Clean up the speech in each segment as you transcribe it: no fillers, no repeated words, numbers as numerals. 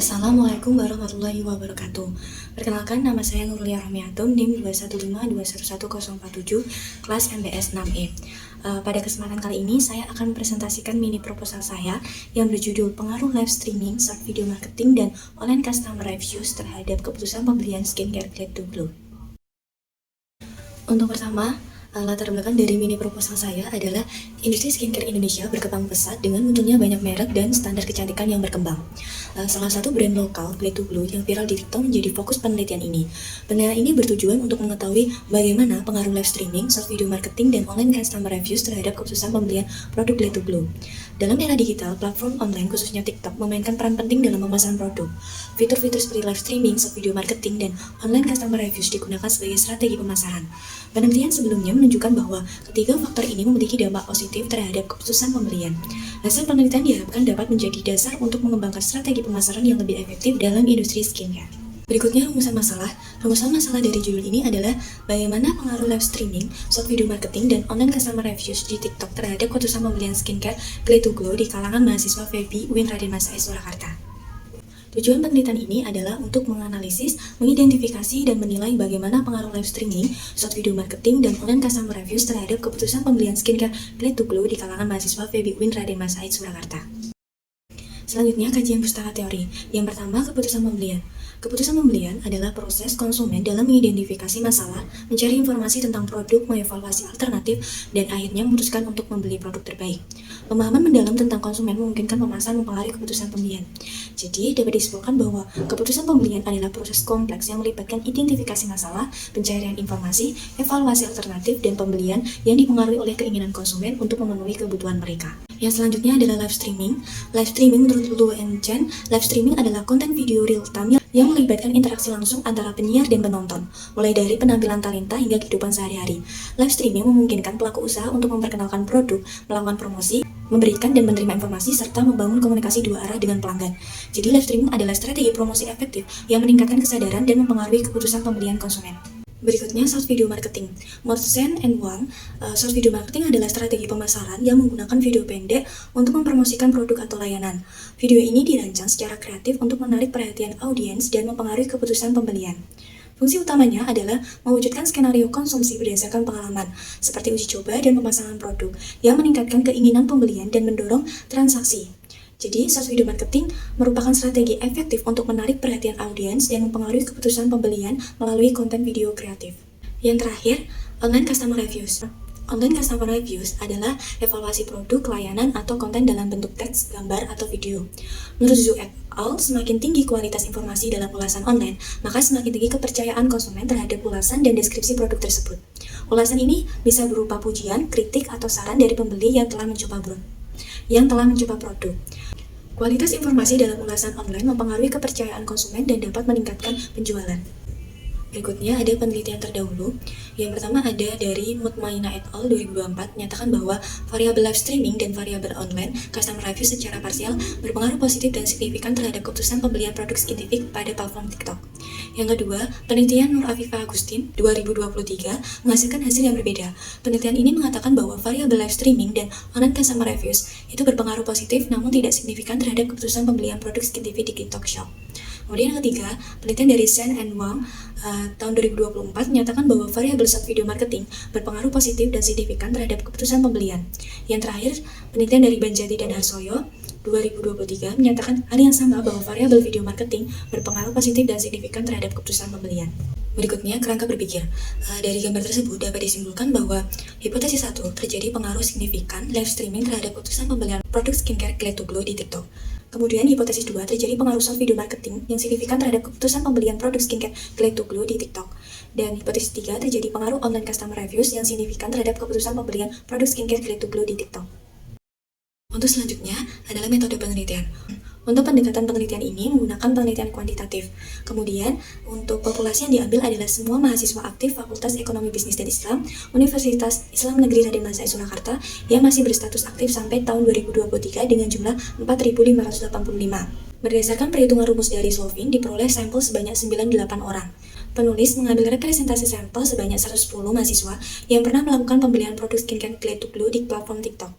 Assalamualaikum warahmatullahi wabarakatuh. Perkenalkan, nama saya Nurlia Romianto, NIM 215211047, kelas MBS 6E. Pada kesempatan kali ini, saya akan mempresentasikan mini proposal saya yang berjudul Pengaruh Live Streaming, Short Video Marketing, dan Online Customer Reviews terhadap keputusan pembelian skincare Glade to Glow. Untuk pertama, latar belakang dari mini proposal saya adalah industri skincare Indonesia berkembang pesat dengan munculnya banyak merek dan standar kecantikan yang berkembang. Salah satu brand lokal, Glade to Glow, yang viral di TikTok menjadi fokus penelitian ini. Penelitian ini bertujuan untuk mengetahui bagaimana pengaruh live streaming, short video marketing, dan online customer reviews terhadap keputusan pembelian produk Glade to Glow. Dalam era digital, platform online khususnya TikTok memainkan peran penting dalam pemasaran produk. Fitur-fitur seperti live streaming, short video marketing, dan online customer reviews digunakan sebagai strategi pemasaran. Penelitian sebelumnya menunjukkan bahwa ketiga faktor ini memiliki dampak positif terhadap keputusan pembelian. Hasil penelitian diharapkan dapat menjadi dasar untuk mengembangkan strategi pemasaran yang lebih efektif dalam industri skincare. Berikutnya rumusan masalah. Rumusan masalah dari judul ini adalah bagaimana pengaruh live streaming, short video marketing, dan online customer reviews di TikTok terhadap keputusan pembelian skincare Glade to Glow di kalangan mahasiswa FEB UIN Raden Mas Surakarta. Tujuan penelitian ini adalah untuk menganalisis, mengidentifikasi, dan menilai bagaimana pengaruh live streaming, short video marketing, dan online customer reviews terhadap keputusan pembelian skincare Glade to Glow di kalangan mahasiswa FEB UIN Raden Mas Surakarta. Selanjutnya, kajian pustaka teori. Yang pertama, keputusan pembelian. Keputusan pembelian adalah proses konsumen dalam mengidentifikasi masalah, mencari informasi tentang produk, mengevaluasi alternatif, dan akhirnya memutuskan untuk membeli produk terbaik. Pemahaman mendalam tentang konsumen memungkinkan pemasaran mempengaruhi keputusan pembelian. Jadi, dapat disimpulkan bahwa keputusan pembelian adalah proses kompleks yang melibatkan identifikasi masalah, pencarian informasi, evaluasi alternatif, dan pembelian yang dipengaruhi oleh keinginan konsumen untuk memenuhi kebutuhan mereka. Yang selanjutnya adalah live streaming. Live streaming menurut Luo and Chen, live streaming adalah konten video real time yang melibatkan interaksi langsung antara penyiar dan penonton, mulai dari penampilan talenta hingga kehidupan sehari-hari. Live streaming memungkinkan pelaku usaha untuk memperkenalkan produk, melakukan promosi, memberikan dan menerima informasi, serta membangun komunikasi dua arah dengan pelanggan. Jadi live streaming adalah strategi promosi efektif yang meningkatkan kesadaran dan mempengaruhi keputusan pembelian konsumen. Berikutnya, short video marketing. Menurut Shen and Wang, short video marketing adalah strategi pemasaran yang menggunakan video pendek untuk mempromosikan produk atau layanan. Video ini dirancang secara kreatif untuk menarik perhatian audiens dan mempengaruhi keputusan pembelian. Fungsi utamanya adalah mewujudkan skenario konsumsi berdasarkan pengalaman, seperti uji coba dan pemasangan produk, yang meningkatkan keinginan pembelian dan mendorong transaksi. Jadi, short video marketing merupakan strategi efektif untuk menarik perhatian audiens dan mempengaruhi keputusan pembelian melalui konten video kreatif. Yang terakhir, online customer reviews. Online customer reviews adalah evaluasi produk, layanan, atau konten dalam bentuk teks, gambar, atau video. Menurut Zhu et al., semakin tinggi kualitas informasi dalam ulasan online, maka semakin tinggi kepercayaan konsumen terhadap ulasan dan deskripsi produk tersebut. Ulasan ini bisa berupa pujian, kritik, atau saran dari pembeli yang telah mencoba produk. Kualitas informasi dalam ulasan online mempengaruhi kepercayaan konsumen dan dapat meningkatkan penjualan. Berikutnya ada penelitian terdahulu. Yang pertama ada dari Mutmainah et al. 2024 menyatakan bahwa variabel live streaming dan variabel online customer review secara parsial berpengaruh positif dan signifikan terhadap keputusan pembelian produk skincare pada platform TikTok. Yang kedua, penelitian Nur Afifah Agustin 2023 menghasilkan hasil yang berbeda. Penelitian ini mengatakan bahwa variabel live streaming dan online customer reviews itu berpengaruh positif namun tidak signifikan terhadap keputusan pembelian produk skincare di TikTok Shop. Kemudian yang ketiga, penelitian dari Shen and Wang tahun 2024 menyatakan bahwa variabel short video marketing berpengaruh positif dan signifikan terhadap keputusan pembelian. Yang terakhir, penelitian dari Banjati dan Harsoyo 2023 menyatakan hal yang sama bahwa variabel video marketing berpengaruh positif dan signifikan terhadap keputusan pembelian. Berikutnya, kerangka berpikir. Dari gambar tersebut dapat disimpulkan bahwa hipotesis 1 terjadi pengaruh signifikan live streaming terhadap keputusan pembelian produk skincare Glade to Glow di TikTok. Kemudian hipotesis 2 terjadi pengaruh short video marketing yang signifikan terhadap keputusan pembelian produk skincare Glade to Glow di TikTok. Dan hipotesis 3 terjadi pengaruh online customer reviews yang signifikan terhadap keputusan pembelian produk skincare Glade to Glow di TikTok. Untuk selanjutnya adalah metode penelitian. Untuk pendekatan penelitian ini menggunakan penelitian kuantitatif. Kemudian, untuk populasi yang diambil adalah semua mahasiswa aktif Fakultas Ekonomi Bisnis dan Islam, Universitas Islam Negeri Raden Mas Surakarta yang masih berstatus aktif sampai tahun 2023 dengan jumlah 4.585. Berdasarkan perhitungan rumus dari Solving, diperoleh sampel sebanyak 98 orang. Penulis mengambil representasi sampel sebanyak 110 mahasiswa yang pernah melakukan pembelian produk skincare Glade to Glow di platform TikTok.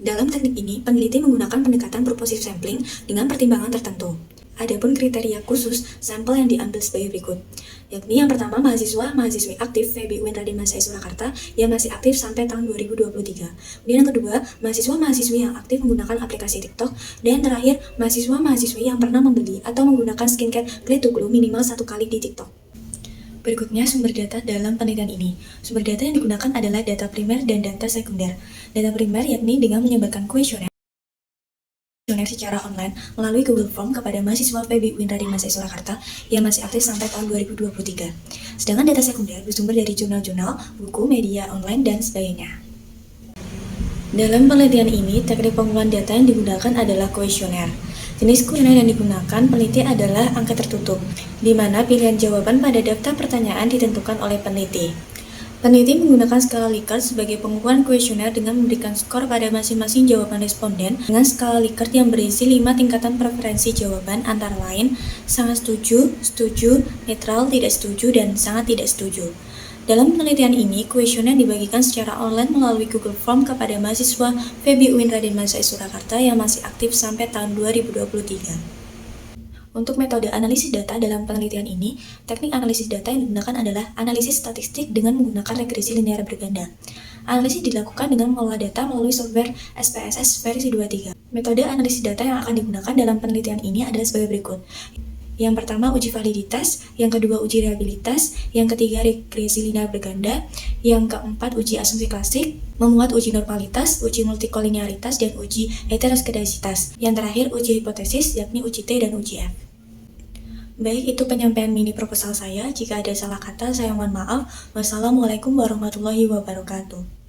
Dalam teknik ini, peneliti menggunakan pendekatan purposive sampling dengan pertimbangan tertentu. Adapun kriteria khusus sampel yang diambil sebagai berikut, yakni yang pertama mahasiswa-mahasiswi aktif FEB UIN Raden Majaya Surakarta yang masih aktif sampai tahun 2023. Kemudian yang kedua, mahasiswa-mahasiswi yang aktif menggunakan aplikasi TikTok, dan terakhir, mahasiswa-mahasiswi yang pernah membeli atau menggunakan skincare Glade to Glow minimal 1 kali di TikTok. Berikutnya sumber data dalam penelitian ini. Sumber data yang digunakan adalah data primer dan data sekunder. Data primer yakni dengan menyebarkan kuesioner secara online melalui Google Form kepada mahasiswa FEB UIN Raden Majaya Surakarta yang masih aktif sampai tahun 2023. Sedangkan data sekunder bersumber dari jurnal-jurnal, buku, media online, dan sebagainya. Dalam penelitian ini, teknik pengumpulan data yang digunakan adalah kuesioner. Jenis kuesioner yang digunakan peneliti adalah angka tertutup, di mana pilihan jawaban pada daftar pertanyaan ditentukan oleh peneliti. Peneliti menggunakan skala Likert sebagai pengumpulan kuesioner dengan memberikan skor pada masing-masing jawaban responden dengan skala Likert yang berisi 5 tingkatan preferensi jawaban antara lain sangat setuju, setuju, netral, tidak setuju, dan sangat tidak setuju. Dalam penelitian ini, kuesioner dibagikan secara online melalui Google Form kepada mahasiswa FEB UIN Raden Majaya Surakarta yang masih aktif sampai tahun 2023. Untuk metode analisis data dalam penelitian ini, teknik analisis data yang digunakan adalah analisis statistik dengan menggunakan regresi linear berganda. Analisis dilakukan dengan mengolah data melalui software SPSS versi 23. Metode analisis data yang akan digunakan dalam penelitian ini adalah sebagai berikut. Yang pertama, uji validitas, yang kedua, uji reliabilitas, yang ketiga, regresi linear berganda, yang keempat, uji asumsi klasik, memuat uji normalitas, uji multikolinearitas, dan uji heteroskedasitas. Yang terakhir, uji hipotesis, yakni uji T dan uji F. Baik, itu penyampaian mini proposal saya. Jika ada salah kata, saya mohon maaf. Wassalamualaikum warahmatullahi wabarakatuh.